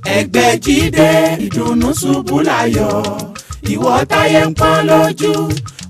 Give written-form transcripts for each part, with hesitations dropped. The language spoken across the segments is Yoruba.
Ẹgbẹ́jídé ìdùnnú ṣubú láyọ̀ ìwọ táyé ń pọ́n lójú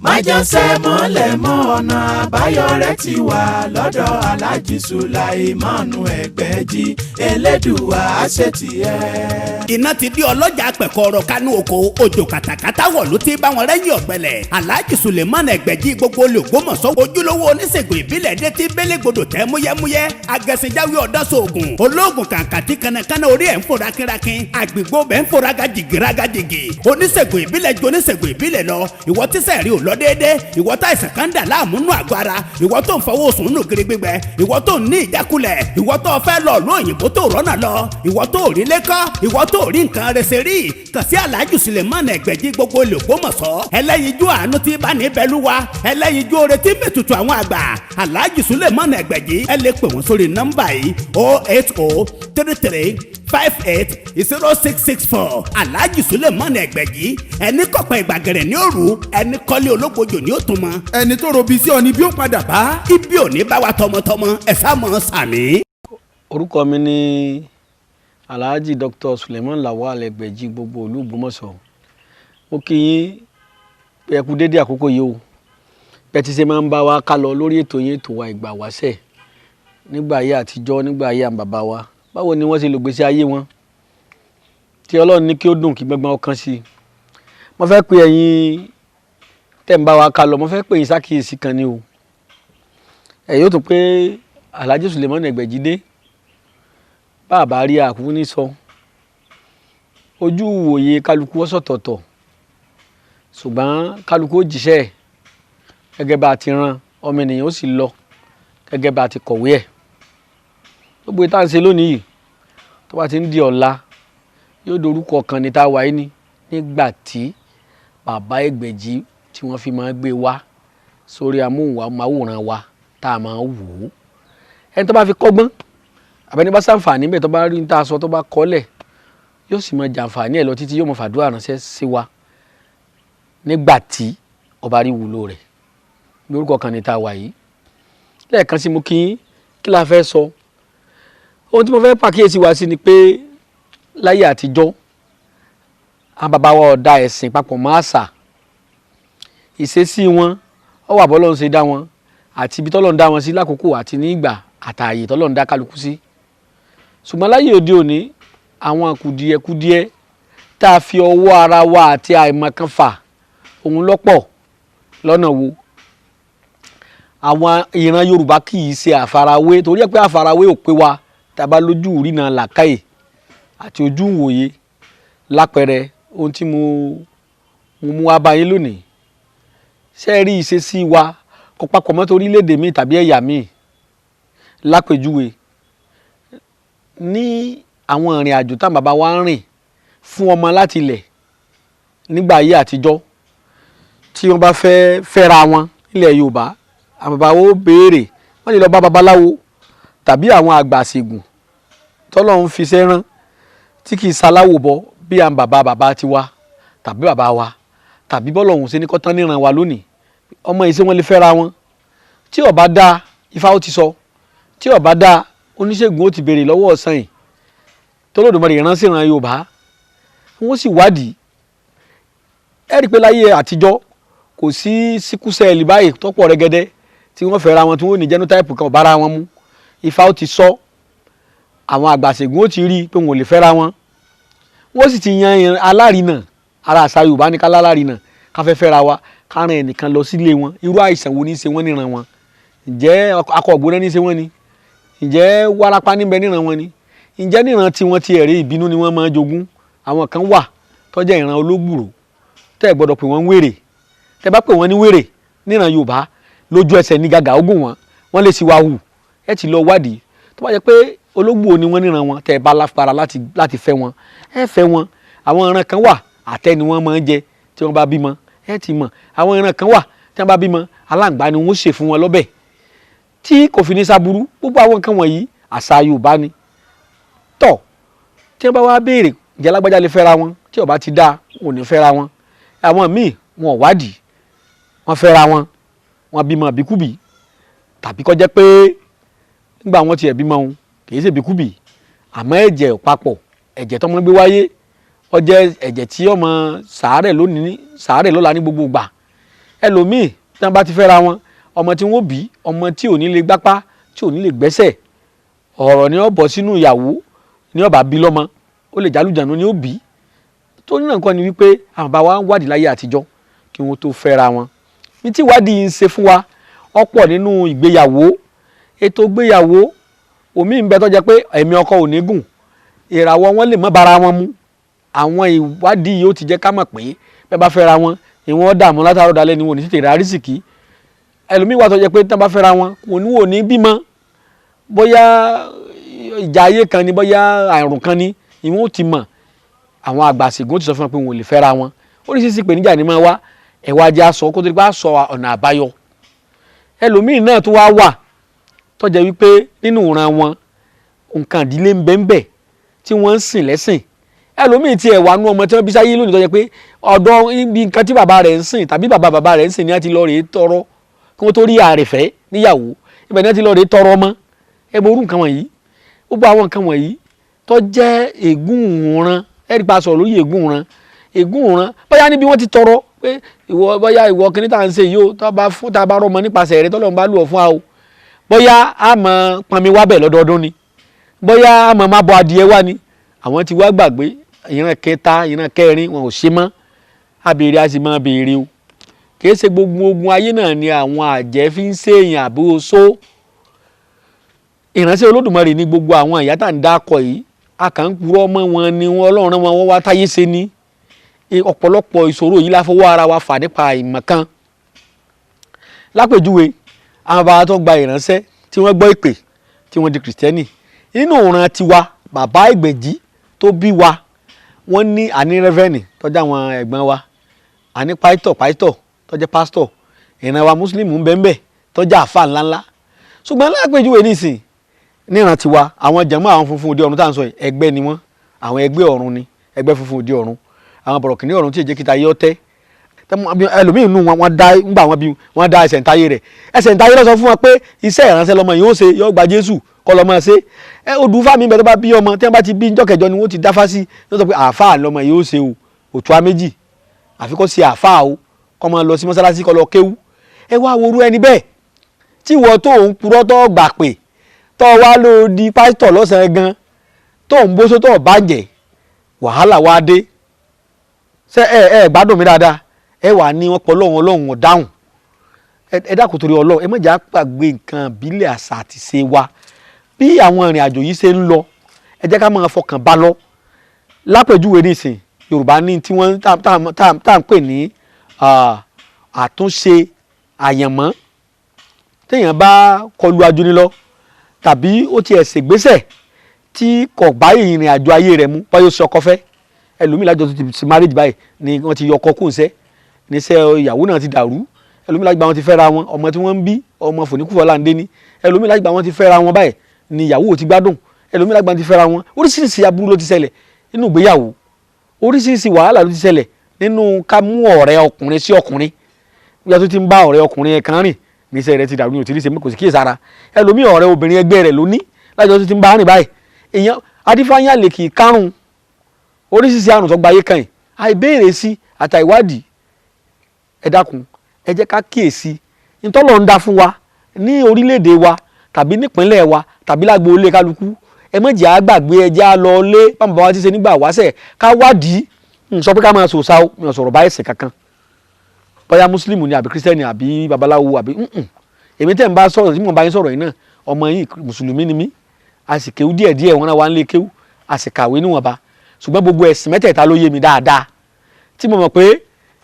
májànsẹ́ mọ́lẹ̀ mọ́ ọ̀nà àbáyọ rẹ̀ ti wà lọ́dọ̀ Alhaji Sulaimanu Ẹgbẹ́jí Elédùà àṣetì ẹ̀. iná ti di ọlọ́jà pẹ̀kọ́rọ̀ kánú oko òjò kàtàkàtà wọ̀ ló ti bá wọn rẹ́yìn ọ̀gbẹ́lẹ̀. Alhaji Sulaimanu Ẹgbẹ́jí gbogbo olùgbòmọ̀sọ́ ojúlówó oníṣègùn ìbílẹ̀ dé ti bélégbodò tẹ́ múyẹ́múyẹ́ agẹ̀sìnjáwé ọ̀dọ́sọ̀ọ̀gùn olóògùn kàǹkàtì kanakana orí ẹ̀ ń fò rákínrákín àgbègbè bẹ́ẹ̀ ń fò rágàjìgì oníṣègùn ìbílẹ̀ ju oníṣègùn ìbílẹ̀ lọ ìwọ tíṣẹ̀ rí ò lọ déédé ìwọ tá ìsàn kan dà láàmú nù àgọ́ ara ìwọ tó ń fọwọ́ sùn nù kiri gbígbẹ ìwọ tó ń ní ìjákulẹ̀ ìwọ tó fẹ́ lọ lóyìnbó tó rọ́nà lọ ìwọ tó rí lẹ́kọ́ ìwọ tó rí nǹkan rẹsẹ̀ rí kàn sí Alhaji Sulaimanu Ẹgbẹ́jí gbogbo olùgbòmọ̀sọ́ ẹlẹ́yinjú àánú tí bá ní bẹ́lúwa ẹlẹ́yinjú oore tí mẹ́tutù àwọn àgbà Alhaji Sulaimanu Ẹgbẹ́jí ẹ lè pè wọ́n sórí nọ́mbà yìí 08033580664 Alhaji Sulaimanu Ẹgbẹ́jí ẹni kọ̀pẹ́ ìgbàgẹ̀rẹ̀ ní òru ẹni kọ́lé ológbojò ní òtún mọ́. ẹni tó robi sí ọ ni bí ó padà bá. ibi ò ní bá wa tọmọtọmọ ẹ sá mọ sàmì. orúkọ mi ni Alhaji Dr. Sulaimanu Lawal Ẹgbẹ́jí gbogbo ìlú Ògbómọ̀ṣọ́ mo kí yín pé ẹ kú dédé àkókò yìí o bẹ́ẹ̀ tí ṣe máa ń bá wa ká lọ lórí ètò yín ètò wa ìgbà wáṣẹ̀ nígbà ayé àtijọ́ nígbà ayé àwọn bàbá wa báwo ni wọ́n ṣe lò gbèsè ayé wọn tí Ọlọ́run ní kí ó dùn kí gbẹ́gbẹ́ ọkàn sí i mo fẹ́ pe ẹ̀yin tẹ́ ń bá wa ká lọ mo fẹ́ pè yín sákìyèsí kan ni o ẹ̀ yóò tún pé Alhaji Sulaimanu Ẹgbẹ́jí dé bàbá rí àkúkú ní sọ ojú ìwòye kálukú ọ̀sọ̀tọ̀ọ̀tọ̀ ṣùgbọ́n kálukú ó jíṣẹ́ gẹ́gẹ́ bá a ti rán ọmọ ènìyàn ó sì lọ gẹ́gẹ́ bá a ti kọ̀wé ẹ̀ gbogbo ìta ń ṣe lónìí yìí tó bá ti ń di ọ̀la yóò dorúkọ kan ní tá a wáyé ní nígbà tí bàbá Ẹgbẹ́jí tí wọ́n fi máa gbé wá sórí amóhùnmáwòrán wa tá a máa wò ó ẹni tó bá fi kọ́gbọ́n àbẹ́ni bá ṣàǹfààní bẹ́ẹ̀ tó bá rí ní tá a sọ tó bá kọ́lẹ̀ yóò sì máa jàǹfààní ẹ̀ lọ títí yóò máa fàdúrà ránṣẹ́ sí wa nígbà tí ọba rí wúlò rẹ̀ lórúkọ kan ní tá a wà yìí lẹ́ẹ̀kan sí mo kí la fẹ́ sọ ohun tí mo fẹ́ pàkíyèsí wa sí ni pé láyé àtijọ́ àwọn bàbá wa ọ̀dà ẹ̀sìn papọ̀ mọ́ àṣà ìṣesí wọn ó wà bọ́lọ́run ṣe dá wọn àti ibi tọ́lọ́run dá wọn sí lákòókò àti ní ìgbà àtààyè tọ́lọ́run dá kálukú sí ṣùgbọ́n láyé òde òní àwọn kùdìẹ̀kùdìẹ̀ tá a fi ọwọ́ ara wa àti àìmọ̀kan fà òun lọ́pọ̀ lọ́nà wo àwọn ìran Yorùbá kì í ṣe àfarawé torí ẹ pé àfarawé ò pé wa tàbá lójú ìrìnà làkàyè àti ojú ìwòye lápẹẹrẹ ohun tí mo mú wá bá yín lónìí ṣe rí ìṣesí wa kò papọ̀ mọ́ orílẹ̀-èdè mi tàbí ẹ̀yà mi lápèjúwe ní àwọn ìrìn àjò táwọn bàbá wa ń rìn fún ọmọ láti ilẹ̀ nígbà ayé àtijọ́ tí wọ́n bá fẹ́ fẹ́ra wọn nílẹ̀ Yorùbá àwọn bàbá wo béèrè wọ́n lè lọ bá babaláwo tàbí àwọn àgbà àṣègùn tọ́lọ́run fi sẹ́rán tí kì í ṣaláwò bọ́ bí àwọn bàbá ti wá tàbí bàbá wa tàbí bọ́lọ́hún ṣe ní kọ́tán níran wa lónìí ọmọ yìí ṣé wọ́n lè fẹ́ra wọn tí ó bá dá Ifá ó ti sọ tí ó bá dá oníṣègùn ó ti béèrè lọ́wọ́ ọ̀sán yìí tọ́lọ́dúnmọ́rì ìránṣẹ́ ìran Yorùbá wọ́n sì wádìí ẹ rí i pé láyé àtijọ́ kò sí síkúsẹ́ẹ̀lì báyìí tọ́pọ̀ rẹ́gẹ́dẹ́ tí wọ́n fẹ́ra wọn tí wọ́n ní genotype kan bára wọn mú Ifá ó ti sọ àwọn àgbàṣègùn ó ti rí i pé wọn ò lè fẹ́ra wọn wọ́n sì ti yan alárinà ara àṣà Yorùbá ní ká lálárinà ká fẹ́ fẹ́ra wa ká rán ẹnìkan lọ sílé wọn irú àìsàn wo ní í ṣe wọ́n níran wọn ǹjẹ́ akọ ògbóná ní í ṣe wọ́n ni ǹjẹ́ wárápá níbẹ̀ níran wọn ni ǹjẹ́ níran tí wọ́n ti ẹ̀rí ìbínú ni wọ́n máa jogún àwọn kan wà tó jẹ́ ìran ológbùrò tẹ́ ẹ̀ gbọ́dọ̀ pè wọ́n wèrè tẹ́ bá pè wọ́n ní wèrè níran Yorùbá lójú ẹsẹ̀ ní gàgà ogun wọ́n lè sì wá hù ẹ ti lọ wádìí tó bá jẹ́ pé ológbò ni wọ́n níran wọn tẹ́ ẹ bá lápára láti fẹ́ wọn ẹ fẹ́ wọn àwọn ìran kan wà àtẹ ni wọ́n máa ń jẹ tí wọ́n bá bímọ ẹ ti mọ̀ àwọn ìran kan wà tí wọ́n bá bímọ aláǹgbá ni wọ́n ṣe fún wọn lọ́bẹ̀ tí kò fi ní sábúrú gbogbo àwọn nǹkan wọ̀nyí àṣà Yorùbá ni tọ̀ tí wọ́n bá wá béèrè ìjẹ́ alágbájá lè fẹ́ra wọn tí ó bá ti dá wọn ò ní fẹ́ra wọn àwọn míì wọn ò wádìí wọ́n fẹ́ra wọn wọ́n bímọ bíkúbì tàbí kó jẹ́ pé nígbà wọn tiẹ̀ bímọ wọn kì í ṣe bíkúbì àmọ́ ẹ̀jẹ̀ papọ̀ ẹ̀jẹ̀ tọ́mọ gbé wáyé ó jẹ́ ẹ̀jẹ̀ tí ọmọ sàárẹ̀ lónìí sàárẹ̀ lọ́la ní gbogbo ìgbà. Ẹlòmíì tí wọ́n bá ti fẹ́ra wọn ọmọ tí wọ́n bí ọmọ tí ò ní lè gbápá tí ò ní lè gbẹ́sẹ̀ ọ̀rọ̀ ni ó bọ̀ sínú ìyàwó ni ó bá bí lọ́mọ ó lè jálùjànú ni ó bí. tó ní nǹkan ni wípé àwọn bàbá wa ń wádìí láyé àtijọ́ kí wọ́n tó fẹ́ra wọn. ní tí ìwádìí ń ṣe fún wa ọ̀pọ̀ nínú ìgbéyàwó ètò ìgbéyàwó omi ń bẹ tó jẹ́ pé ẹ̀mí ọkọ ò ní gùn ìràwọ̀ wọn lè má bára wọn mu. àwọn ìwádìí yóò ti jẹ́ ká mọ̀ pé bẹ́ẹ̀ bá fẹ́ra wọn ìwọ̀n dààmú látàrọ̀ dalẹ́ ni wọn ò ní tètè ra rísìkì. ẹlòmíì wà tó jẹ́ pé tán bá fẹ́ra wọn wò ní bímọ bóyá ìjà ayé kan ni bóyá àrùn kan ni ìwọ̀n ò ti mọ̀. àwọn àgbà àṣègùn ti sọ fún wọn pé wọn ò lè fẹ́ra wọn oríṣiríṣi ìpèníjà ni máa wá ẹ̀wà ajá sọ kó tó di pé a sọ ọ̀nà àbáyọ. ẹlòmíì náà tó wá wà tó jẹ́ wípé nínú ìran wọn nǹkan ìdílé ń bẹ ń bẹ tí wọ́n ń sìn lẹ́sìn. ẹlòmíì tiẹ̀ wà nú ọmọ tí wọ́n bí sáyé lónìí tó jẹ́ pé ọ̀dọ̀ ibi nǹkan tí bàbá rẹ̀ ń sìn tàbí bàbá rẹ̀ ń sìn ni wọ́n ti lọ rèé tọrọ kí wọ́n tó rí àrèfẹ́ níyàwó ibẹ̀ ni wọ́n ti lọ rèé tọrọ ọmọ. ẹ mọ orú nǹkan wọ̀nyí gbogbo àwọn nǹkan wọ̀nyí tó jẹ́ ègún ìran ẹ̀rí pa sọ̀rọ̀ lórí ègún ìran bóyá níbi wọ́n ti tọrọ pé ìwọ kìíní tá à ń ṣe yìí ó tá a bá rọmọ nípasẹ̀ rẹ tọ́lọ́run bá lù ọ́ fún wa o bóyá a mọ̀ pọnmi wá bẹ̀ lọ́dọọdún ni bóyá a mọ̀ máa bọ adìẹ wá ni àwọn ti wá gbàgbé ìran kẹta ìran kẹrin wọn ò ṣe mọ́ abèrè a sì máa béèrè o kìí ṣe gbogbo ogun ayé náà ni àwọn àjẹ́ fi ń ṣèyàn àbí oṣó ìránṣẹ́ Olódùmarè ní gbogbo àwọn ìyá tá à ń dákọ̀ yìí a kàn ń purọ́ mọ́ wọn ni wọn Ọlọ́run wọn wá táyé ṣe ni ọ̀pọ̀lọpọ̀ ìṣòro yìí la fọwọ́ ara wa fà nípa ìmọ̀ kan. Lápèjúwe àwọn bàbá tó gba ìránṣẹ́ tí wọ́n gbọ́ ìpè tí wọ́n di kìrìsìtẹ́nì nínú ìran tiwa bàbá ìgbèjì tó bí wa wọ́n ní àní rẹ́fẹ́nì tọ́jú àwọn ẹ̀gbọ́n wa àní pàìtọ̀ tọ́jú pásítọ̀ ìran wa mùsùlùmí ń bẹ́ẹ̀ tọ́jú àfà ńláńlá. ṣùgbọ́n lápèjúwe nísìn níran tiwa àwọn jàmọ́ àwọn funfun òde ọ̀run tá à ń sọ yìí ẹgbẹ́ ni wọ́n àwọn ẹgbẹ́ ọ̀run ni ẹgbẹ́ funfun òde ọ̀run àwọn bọ̀rọ̀kìnní ọ̀run tí èjé kíta yọ tẹ́ ẹlòmíín nù wọn dá ńgbà wọn dá ẹsẹ̀ ńtáyé rẹ̀ ẹsẹ̀ ńtáyé lọ sọ fún wọn pé iṣẹ́ ìránṣẹ́ lọmọ yìí ó ṣe yọ gba Jésù kọ́ lọ́mọ ṣe odùfà mi bẹ̀ tó bá bí ọmọ tí wọ́n bá ti bí njọ́ kẹjọ ni wọ́n ti dáfá sí ní wọ́n sọ pé àáfàá lọmọ yìí ó ṣe o òtún méjì àfikọ́ sí àáfàá o kọ́ máa lọ sí mọ́sálásí kọ́ lọ kéwú. ẹ wá worú ẹni bẹ́ẹ̀ tí wọ́n tó ń purọ́ tó gbà pé tó wá ló di pásítọ̀ lọ́sàn-án gan tó ń bóṣó tó bàjẹ́ wàhálà wá dé ṣe ẹ gbádùn mi dáadáa ẹ wà ní wọn pọ̀ Ọlọ́run ọ̀dáhùn ẹ dákun torí Ọlọ́run ẹ má jà gbàgbé nǹkan ìbílẹ̀ àṣà àti ṣe wa bí àwọn ìrìn àjò yìí ṣe ń lọ ẹ jẹ́ ká máa fọkàn bá lọ. Lápèjúwe nísìn Yorùbá ní tí wọ́n tá à ń pè ní àtúnṣe àyànmọ́ téèyàn bá kọlu ajuni lọ tàbí ó ti ẹ̀sẹ̀ gbésẹ̀ tí kò bá ìrìn àjò ayé rẹ̀ mú báyọ̀ sọ ọkọ fẹ́ ẹlòmíì lájọ tó ti ṣe marriage báyìí ni wọ́n ti yọ ọkọ kún iṣẹ́ níṣẹ́ ìyàwó náà ti dàrú ẹlòmíì lágbà wọn ti fẹ́ra wọn ọmọ tí wọ́n ń bí ọmọ fòníkúfọ̀ láǹdé ní ẹlòmíì lágbà wọn ti fẹ́ra wọn báyìí ni ìyàwó ti gbádùn ẹlòmíì lágbà wọn ti fẹ́ra wọn oríṣiríṣi aburú ló ti ṣẹlẹ̀ nínú ìgbéyàwó oríṣiríṣi wàhálà ló ti ṣẹlẹ̀ nínú ká mú ọ̀rẹ́ ọkùnrin sí ọkùnrin bí a tó ti ń bá ọ̀rẹ́ ọkùnrin kan rìn níṣẹ́ rẹ̀ ti dàrú ní òtí níṣẹ́ kò sí kíyèsára ẹlòmíì ọ̀rẹ́ obìnrin ẹgbẹ́ rẹ̀ ló ní lájọ tó ti ń bá rìn báyìí èèyàn adífáyà lè kì í kárùn oríṣiríṣi àrùn tó gbayé kan yìí àìbéèrè sí àtàìwádìí ẹ dákun ẹ jẹ́ ká kíyèsí ntọ́lọ̀ ń dá fún wa ní orílẹ̀-èdè wa tàbí nípínlẹ̀ wa tàbí lágbo ilé kálukú ẹ má jẹ́ á gbàgbé ẹ jẹ́ á lọ lé bàbá wa ti ṣe nígbà wáṣẹ̀ ká wádìí sọ pé ká máa sòsà ó mi ò sọ̀rọ̀ báyìí ẹ̀sìn kankan bóyá mùsùlùmí ni àbí kírísítẹ́nì àbí babaláwo àbí èmi tẹ̀ ń bá sọ̀rọ̀ tí mo bá yín sọ̀rọ̀ yìí náà ọmọ yìí mùsùlùmí ni mí a sì kéwú díẹ̀díẹ̀ wọn náà wá ń lé kéwú a sì kàwé níwọ̀nba ṣùgbọ́n gbogbo ẹ̀sìn mẹ́tẹ̀ẹ̀ta ló yé mi dáadáa tí mo mọ̀ pé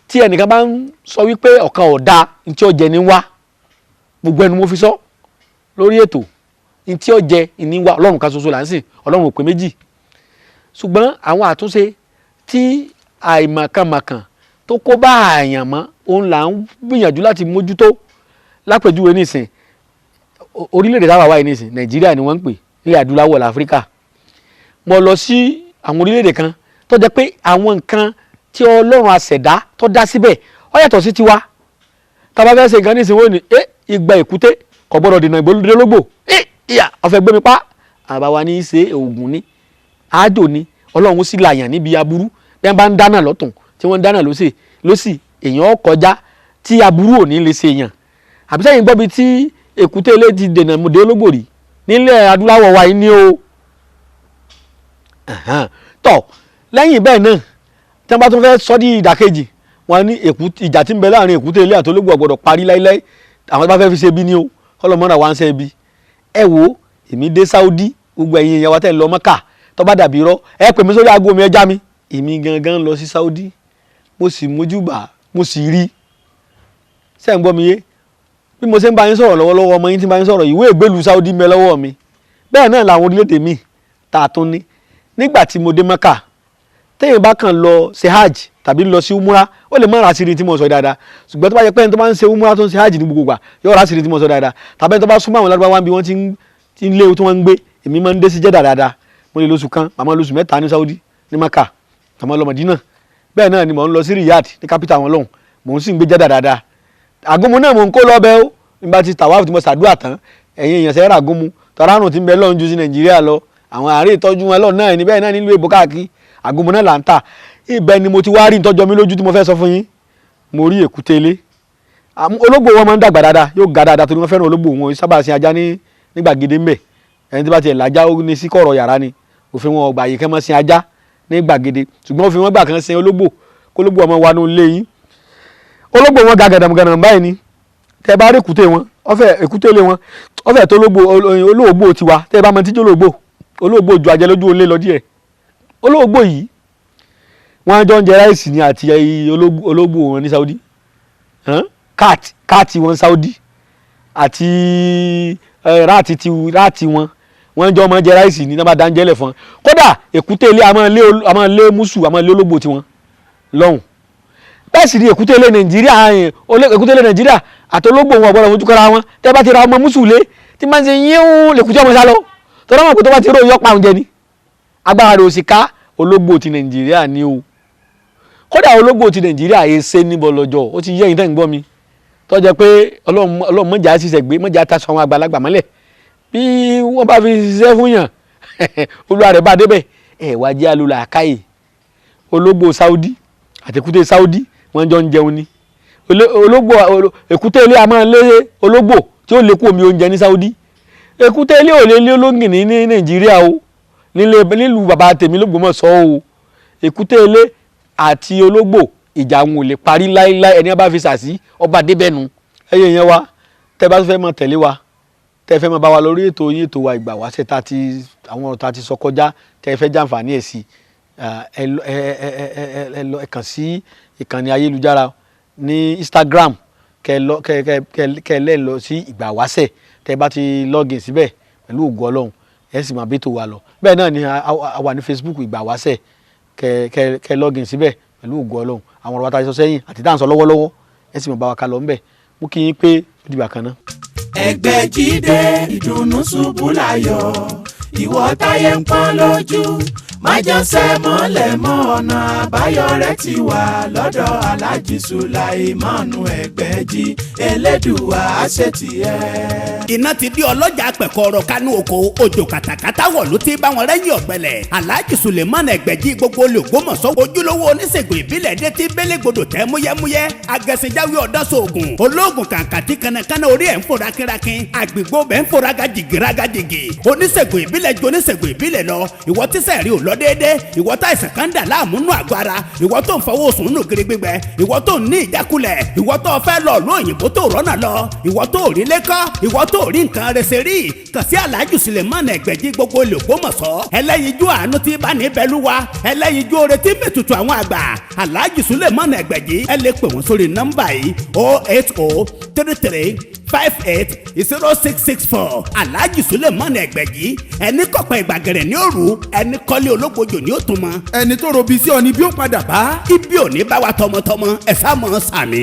tí ẹnìkan bá ń sọ wípé ọ̀kan ò da ntí ó jẹ ní wá gbogbo ẹnu mo fi sọ lórí ètò ntí ó jẹ ní wá ọlọ́run kan ṣoṣo là ń sìn ọlọ́run ò pé méjì ṣùgbọ́n àwọn àtúnṣe tí àìmọ̀kànmọ̀kàn tó kó bá àyàn mọ́ òun là ń gbìyànjú láti mójútó. Lápèjúwe nísìn orílẹ̀-èdè táwa wáyé nísìn Nàìjíríà ni wọ́n ń pè ilẹ̀ adúláwọ̀ láfíríkà mo lọ sí àwọn orílẹ̀-èdè kan tó jẹ́ pé àwọn nǹkan tí Ọlọ́run àṣẹ̀dá tó dá síbẹ̀ ó yàtọ̀ sí tiwa tá bá fẹ́ ṣe nǹkan nísìn wọ́n ní ìgbà èkúté kò gbọ́dọ̀ dènà ìgbòlódélógbò ìyá ọ̀fẹ́ gbé mi pa àbáwa ní í ṣe oògùn ní àjò ní ọlọ́run sì làyàn níbi aburú bí wọ́n bá ń dáná lọ́tún tí wọ́n ń dáná lọ́sì èèyàn kọjá tí aburú ò ní lè ṣe èèyàn àbí sẹ́yìn gbọ́ bí tí èkúté ilé ti dènà mọ̀dé ológbò rí nílẹ̀ adúláwọ̀ wa yìí ní o tọ̀ lẹ́yìn bẹ́ẹ̀ náà tí wọ́n bá tún fẹ́ sọ di ìdàkejì wọn ní ìjà tí ń bẹ láàrin èkúté ilé àti ológbò ọ̀gbọ̀dọ̀ parí láíláí àwọn tó bá fẹ́ fi ṣe bí ní o kọ́lọ́mọ́ra wa ń ṣe bí ẹ wo èmi dé Saudi gbogbo ẹ̀yin ìyàwó tẹ̀ ń lọ Mọ́kà tó bá dàbí irọ́ ẹ pè mí sórí aago mi ẹja mi èmi gangan lọ sí Saudi mo sì mójúbà mo sì rí ṣé ń gbọ́ mi yé bí mo ṣe ń bá yín sọ̀rọ̀ lọ́wọ́lọ́wọ́ ọmọ yín tí ń bá yín sọ̀rọ̀ ìwé ìgbélú Saudi mẹ́ lọ́wọ́ mi bẹ́ẹ̀ náà làwọn orílẹ̀-èdè mi tá a tún ní nígbà tí mo dé Mọ́kà téèyàn bá kàn lọ ṣe hajj tàbí lọ sí umura ó lè má ra sírí tí mo sọ dáadáa ṣùgbọ́n tó bá yẹ pé ẹni tó bá ń ṣe umura tó ń ṣe hajj ní gbogbo gbà yóò ra sírí tí mo sọ dáadáa tàbí ẹni tó bá súnmọ́ àwọn lárúbáwá bí wọ́n ti ń lé tí wọ́n ń gbé èmi máa ń dé sí Jeddah dáadáa mo lè lóṣù kan màmá lóṣù mẹ́ta ní Saudi ní Maka màmá lọ Madina bẹ́ẹ̀ náà ni mò ń lọ sí Riyadh ní kápítà wọn lọ́hùn mò ń sì ń gbé Jeddah dáadáa àgúnmu náà mò ń kó lọ́bẹ̀ ó nígbà tí tàwáàfù tí mo ṣàdúrà tán ẹ̀yin èèyàn sẹ́yìn àgúnmu tọ́ránù tí ń bẹ lọ́hùn ju sí Nàìjíríà lọ àwọn àárẹ̀ ìtọ́jú wọn lọ́hùn náà ní bẹ́ẹ̀ náà nílùú èbó káàkiri àgúnmu náà là ń tà ibẹ̀ ni mo ti wá rí ìtọ́jọ́ mi lójú tí mo fẹ́ sọ fún yín mo rí èkúté ilé ológbò wọn máa ń dàgbà dáadáa yóò ga dáadáa torí wọ́n fẹ́ràn ológbò wọn sábà sin ajá ní gbàgede ńbẹ̀ ẹni tí bá tiẹ̀ lájá ó ní sí kọ̀rọ̀ yàrá ni òfin wọn ọgbà yìí kẹ́ mọ́ sin ajá ní gbàgede ṣùgbọ́n òfin wọn gbà kan sin ológbò kólógbò ọmọ wa ní olé yín ológbò wọn ga gàdàmùgàdàm báyìí ni tẹ́ bá rí èkúté wọn èkúté ilé wọn ọfẹ́ tó olóògbò tiwa tẹ́ bá mọ tíjọ́ olóògbò ju ajẹ́ lójú olé lọ díẹ̀ olóògbò yìí wọ́n jọ ń jẹ ráìsì ní àti ológbò wọn ní Saudi káàtì wọn Saudi àti ráàtì wọn wọ́n jọ máa jẹ ráìsì ní nàbà dáńjẹ́lẹ̀ fún wọn kódà èkúté ilé a máa lé mùsù a máa lé ológbò tiwọn lọ́hùn bẹ́ẹ̀ sì ni èkúté ilé Nàìjíríà àti ológbò wọn ọ̀gbọ́dọ̀ fojú kọ́ra wọn tẹ́ bá ti ra ọmọ mùsù lé tí máa ń ṣe yín lèkúté ọmọ sálọ tọ́lá mọ̀ pé tó bá ti rò yọ pa oúnjẹ ni agbára rẹ̀ ò sì ká ológbò ti Nàìjíríà ní o kódà ológbò ti Nàìjíríà yìí ṣe níbọ̀ lọ́jọ́ ó ti yẹ ẹ̀yin tẹ́ ń gbọ́ mi tó jẹ́ pé Ọlọ́run mọ̀jà ṣiṣẹ́ gbé mọ̀jà ta sọ àwọn àgbàlagbà mọ́lẹ̀ bí wọ́n bá fi ṣiṣẹ́ fún yàn olúwa rẹ̀ bá débẹ̀ ẹ̀ wá jẹ́ alùlà àkáyè ológbò Saudi àti èkúté Saudi wọ́n jọ ń jẹun ni ológbò èkúté ilé a máa lé ológbò tí ó lè kú omi oúnjẹ ní Saudi èkúté ilé ò lè lé olóngìní ní Nàìjíríà o nílùú bàbá tèmi l'Ógbómọ̀ṣọ́ o èkúté ilé àti ológbò ìjà wọn ò lè parí láíláí ẹni bá fi sàsí ọba débẹ̀nu ẹyẹ yẹn wa tẹ bá fẹ́ mọ tẹ̀lé wa tẹ fẹ́ mọ bá wa lórí ètò yín ètò wa ìgbà wáṣẹ tá ti àwọn ọ̀rọ̀ tá ti sọ kọjá tẹ fẹ́ jàǹfààní ẹ̀ sí ẹ kàn sí ìkànnì ayélujára ní Instagram kẹ lẹ́ lọ sí ìgbà wáṣẹ tẹ bá ti login síbẹ̀ pẹ̀lú ògo Ọlọ́run ẹ sì máa bí tó wa lọ bẹ́ẹ̀ náà ni a wà ní Facebook ìgbà wáṣẹ kẹ login síbẹ̀ pẹ̀lú ògo Ọlọ́run àwọn ọ̀rọ̀ wa tá sọ sẹ́yìn àti dáhùn sọ lọ́wọ́lọ́wọ́ ẹ sì máa bá wa ká lọ ńbẹ̀ mú kí yín pé ó dìgbà kan náà. ẹgbẹ́ jíde ìdùnnú ṣubú láyọ̀ ìwọ táyé ń pọ́n lójú májànsẹ́ mọ́lẹ̀ mọ́ ọ̀nà àbáyọ rẹ̀ ti wà lọ́dọ̀ Alhaji Sulaimanu Ẹgbẹ́jí Elédùà àṣetìẹ́. iná ti di ọlọ́jà pẹ̀kọ́rọ̀ kánú oko òjò kàtàkàtà wọ̀ ló ti bá wọn rẹ́yìn ọ̀gbẹ́lẹ̀ Alhaji Sulaimanu Ẹgbẹ́jí gbogbo l'Ógbómọ̀ṣọ́ ojúlówó oníṣègùn ìbílẹ̀ dé ti bélégbodò tẹ́ múyẹ́múyẹ́ agẹ̀sìnjáwé ọ̀dọ́sọ̀ọ̀gùn olóògùn kàǹkàtì kanakana orí ẹ̀ ń fò rákínrákín àgbègbè bẹ́ẹ̀ ń fò rágàjìgì oníṣègùn ìbílẹ̀ ju oníṣègùn ìbílẹ̀ lọ ìwọ tíṣẹ̀ rí ò lọ déédéé ìwọ tá ìsàn kan dà láàmú nù àgọ́ ara ìwọ tó ń fọwọ́ sùn nù gírí gbígbẹ ìwọ tó ń ní ìjákulẹ̀ ìwọ tó fẹ́ lọ ló òyìnbó tó rọ́nà lọ ìwọ tó rí lẹ́kọ́ ìwọ tó rí nǹkan rẹsẹ̀ rí kàn sí Alhaji Sulaimanu Ẹgbẹ́jí gbogbo l'Ógbómọ̀ṣọ́ ẹlẹ́yinjú àánú tí bá ní bẹ́lúwa ẹlẹ́yinjú oore tí mẹ́tutù àwọn àgbà Alhaji Sulaimanu Ẹgbẹ́jí ẹ lè pè wọ́n sórí nọ́mbà yìí 08033580664 Alhaji Sulaimanu Ẹgbẹ́jí ẹni kọ̀pẹ́ ìgbàgẹ̀rẹ̀ ní òru ẹni kọ́lé ológbojò ní òtún mọ́ ẹni tó robi sí ọ ni bí ó padà bá. ibi ò ní bá wa tọmọtọmọ ẹ sá mọ́ sàmì.